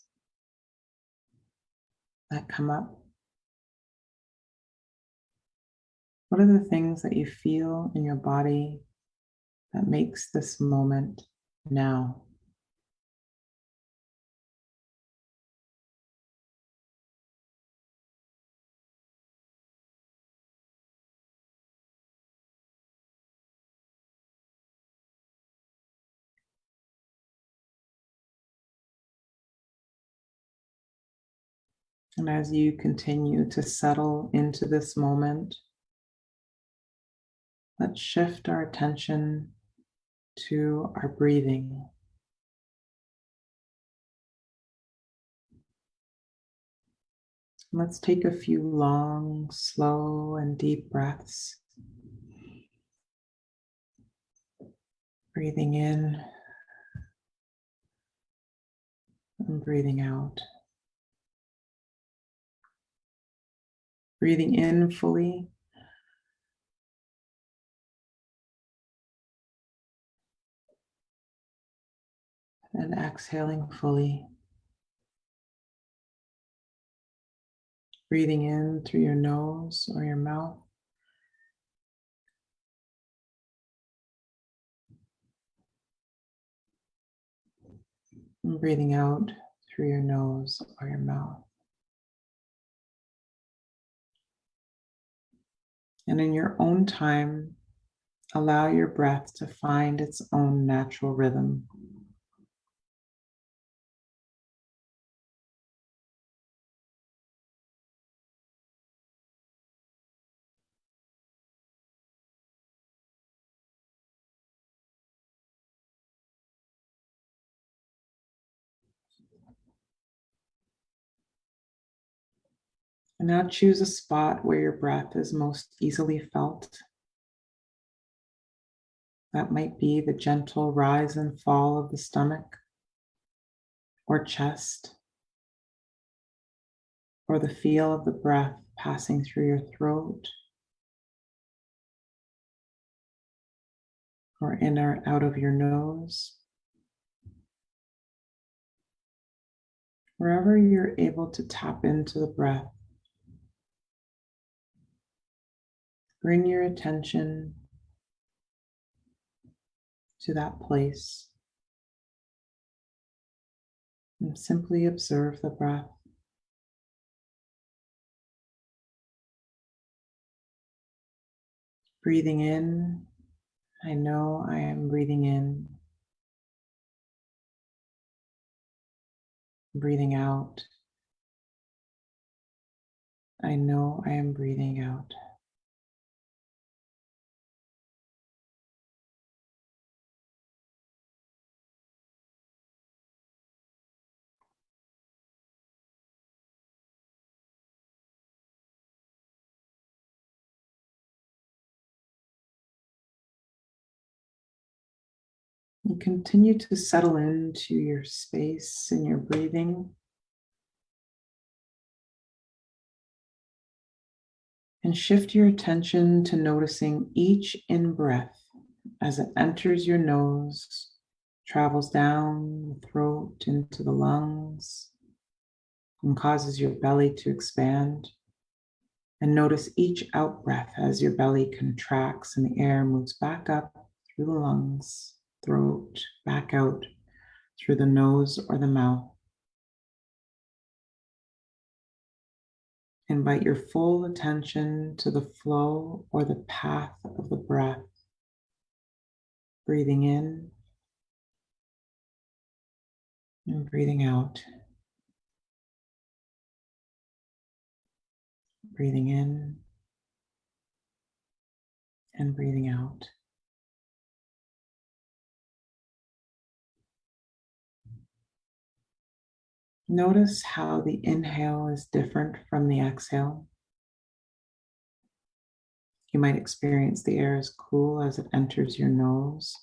[SPEAKER 1] that come up? What are the things that you feel in your body that makes this moment now? And as you continue to settle into this moment, let's shift our attention to our breathing. Let's take a few long, slow, and deep breaths. Breathing in and breathing out. Breathing in fully and exhaling fully. Breathing in through your nose or your mouth. And breathing out through your nose or your mouth. And in your own time, allow your breath to find its own natural rhythm. And now choose a spot where your breath is most easily felt. That might be the gentle rise and fall of the stomach or chest, or the feel of the breath passing through your throat, or in or out of your nose. Wherever you're able to tap into the breath, bring your attention to that place and simply observe the breath. Breathing in, I know I am breathing in. Breathing out, I know I am breathing out. You continue to settle into your space and your breathing. And shift your attention to noticing each in-breath as it enters your nose, travels down the throat into the lungs, and causes your belly to expand. And notice each out-breath as your belly contracts and the air moves back up through the lungs, throat, back out through the nose or the mouth. Invite your full attention to the flow or the path of the breath. Breathing in and breathing out. Breathing in and breathing out. Notice how the inhale is different from the exhale. You might experience the air as cool as it enters your nose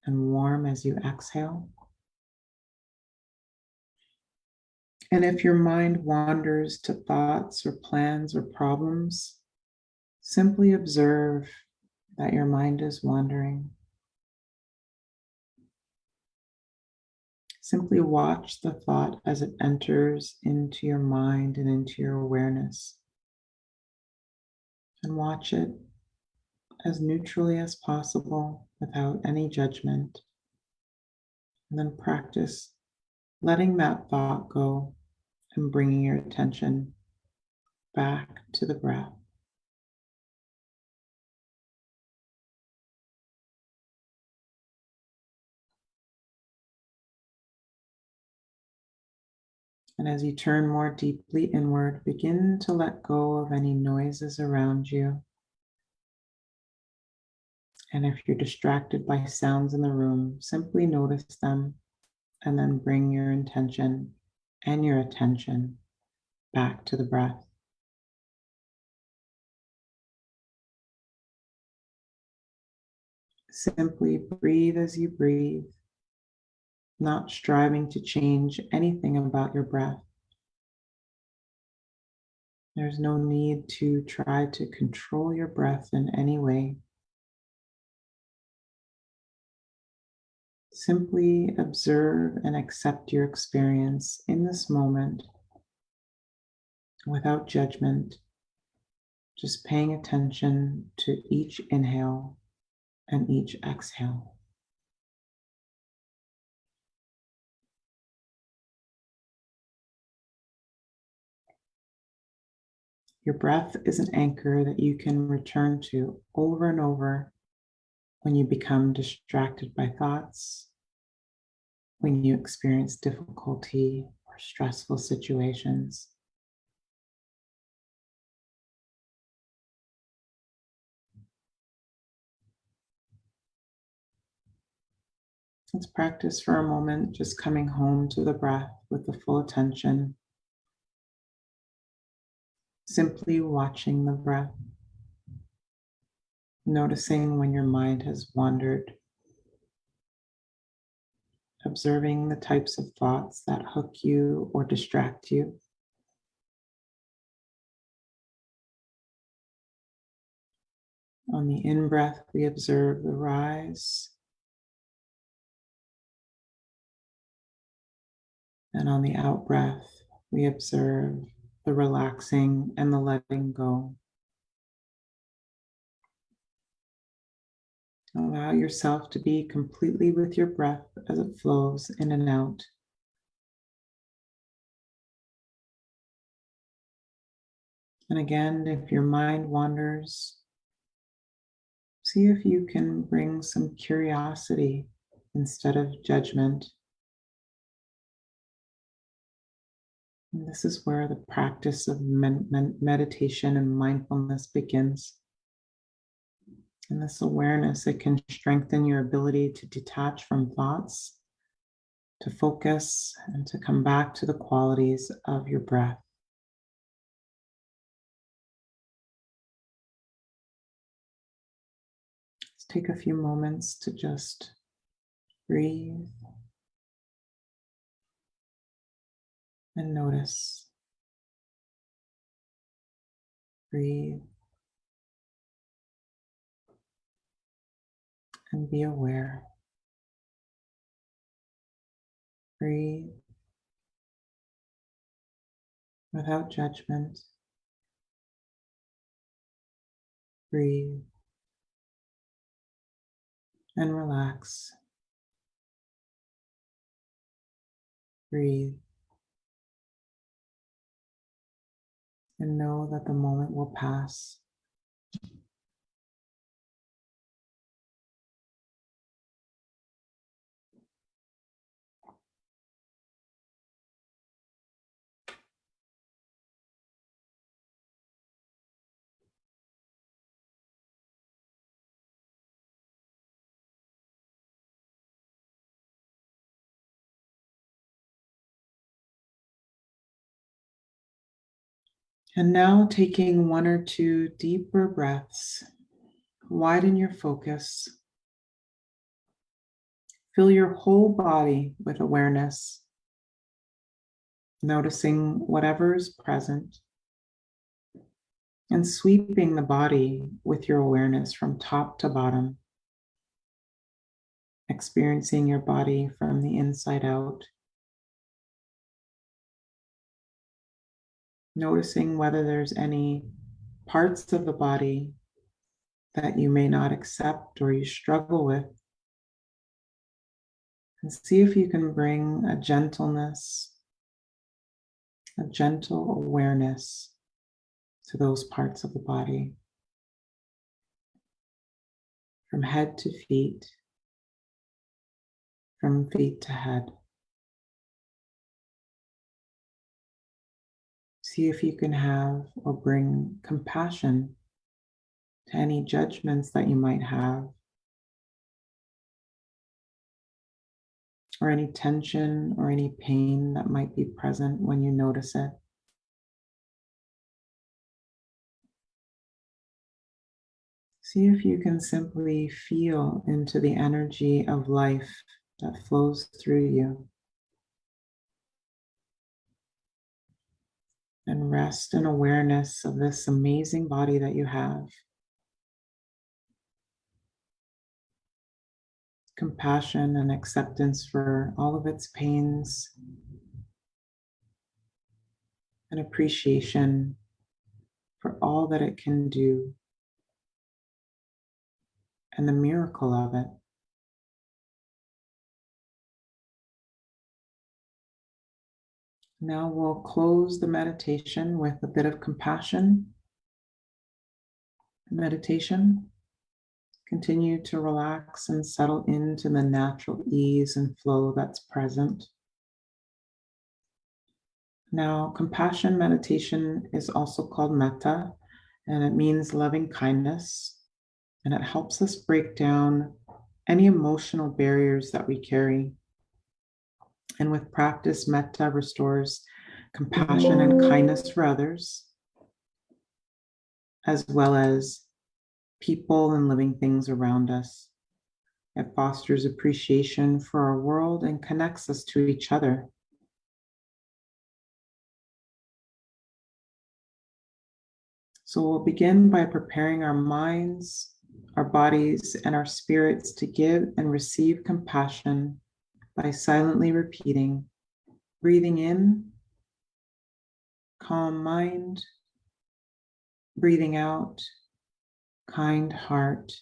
[SPEAKER 1] and warm as you exhale. And if your mind wanders to thoughts or plans or problems, simply observe that your mind is wandering. Simply watch the thought as it enters into your mind and into your awareness. And watch it as neutrally as possible without any judgment. And then practice letting that thought go and bringing your attention back to the breath. And as you turn more deeply inward, begin to let go of any noises around you. And if you're distracted by sounds in the room, simply notice them and then bring your intention and your attention back to the breath. Simply breathe as you breathe, not striving to change anything about your breath. There's no need to try to control your breath in any way. Simply observe and accept your experience in this moment without judgment, just paying attention to each inhale and each exhale. Your breath is an anchor that you can return to over and over when you become distracted by thoughts, when you experience difficulty or stressful situations. Let's practice for a moment, just coming home to the breath with the full attention, simply watching the breath, noticing when your mind has wandered, observing the types of thoughts that hook you or distract you. On the in-breath, we observe the rise, and on the out-breath, we observe the relaxing and the letting go. Allow yourself to be completely with your breath as it flows in and out. And again, if your mind wanders, see if you can bring some curiosity instead of judgment. And this is where the practice of meditation and mindfulness begins. And this awareness, it can strengthen your ability to detach from thoughts, to focus, and to come back to the qualities of your breath. Let's take a few moments to just breathe and notice. Breathe and be aware. Breathe without judgment. Breathe and relax. Breathe and know that the moment will pass. And now taking one or two deeper breaths, widen your focus. Fill your whole body with awareness, noticing whatever is present and sweeping the body with your awareness from top to bottom, experiencing your body from the inside out, noticing whether there's any parts of the body that you may not accept or you struggle with, and see if you can bring a gentleness, a gentle awareness to those parts of the body, from head to feet, from feet to head. See if you can have or bring compassion to any judgments that you might have, or any tension or any pain that might be present when you notice it. See if you can simply feel into the energy of life that flows through you, and rest in awareness of this amazing body that you have. Compassion and acceptance for all of its pains, and appreciation for all that it can do and the miracle of it. Now we'll close the meditation with a bit of compassion. Meditation. Continue to relax and settle into the natural ease and flow that's present. Now, compassion meditation is also called metta, and it means loving kindness, and it helps us break down any emotional barriers that we carry. And with practice, metta restores compassion and kindness for others, as well as people and living things around us. It fosters appreciation for our world and connects us to each other. So we'll begin by preparing our minds, our bodies, and our spirits to give and receive compassion by silently repeating, breathing in, calm mind, breathing out, kind heart.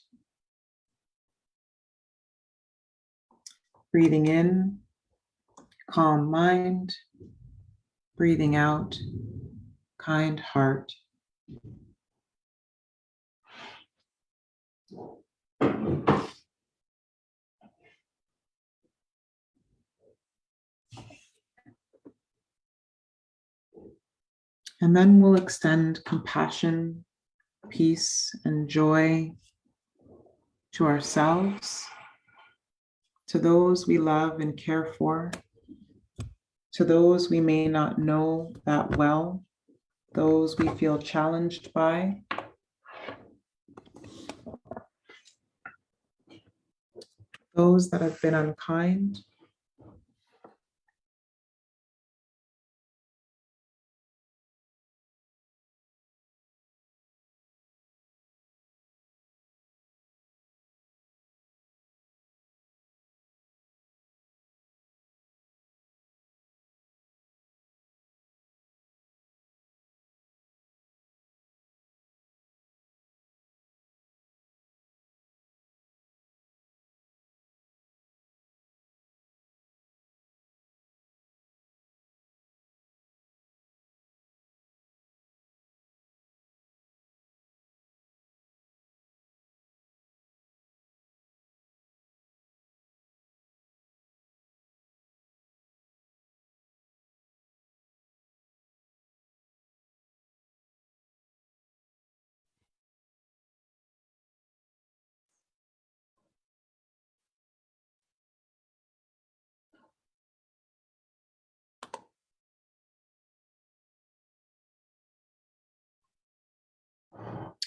[SPEAKER 1] Breathing in, calm mind, breathing out, kind heart. And then we'll extend compassion, peace, and joy to ourselves, to those we love and care for, to those we may not know that well, those we feel challenged by, those that have been unkind,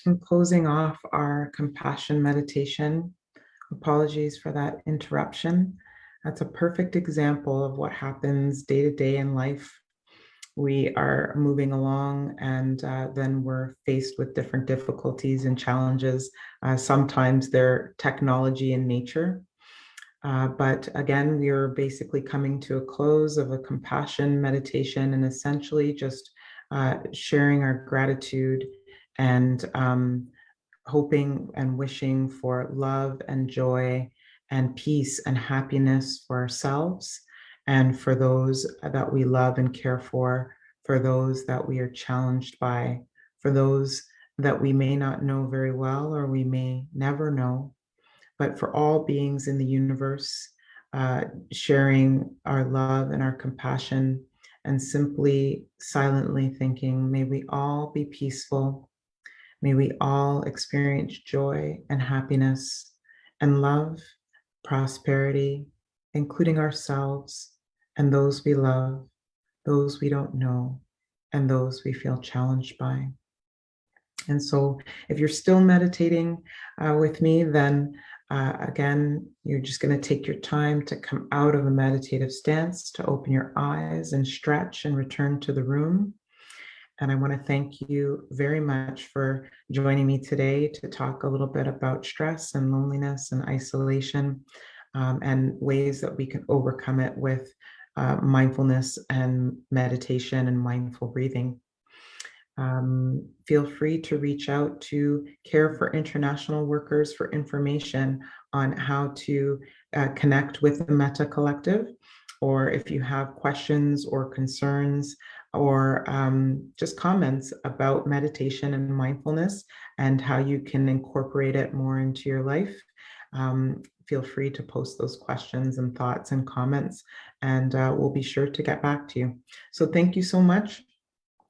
[SPEAKER 1] in closing off our compassion meditation. Apologies for that interruption. That's a perfect example of what happens day to day in life. We are moving along, and then we're faced with different difficulties and challenges. Sometimes they're technology in nature. But again, we are basically coming to a close of a compassion meditation and essentially just sharing our gratitude and hoping and wishing for love and joy and peace and happiness for ourselves and for those that we love and care for those that we are challenged by, for those that we may not know very well or we may never know, but for all beings in the universe, sharing our love and our compassion and simply silently thinking, may we all be peaceful. May we all experience joy and happiness and love, prosperity, including ourselves and those we love, those we don't know, and those we feel challenged by. And so if you're still meditating with me, then again, you're just going to take your time to come out of a meditative stance, to open your eyes and stretch and return to the room. And I want to thank you very much for joining me today to talk a little bit about stress and loneliness and isolation, and ways that we can overcome it with mindfulness and meditation and mindful breathing. Feel free to reach out to Care for International Workers for information on how to connect with the Meta Collective, or if you have questions or concerns or just comments about meditation and mindfulness and how you can incorporate it more into your life. Feel free to post those questions and thoughts and comments, and we'll be sure to get back to you. So thank you so much.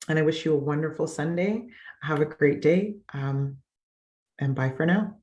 [SPEAKER 1] And I wish you a wonderful Sunday. Have a great day. And bye for now.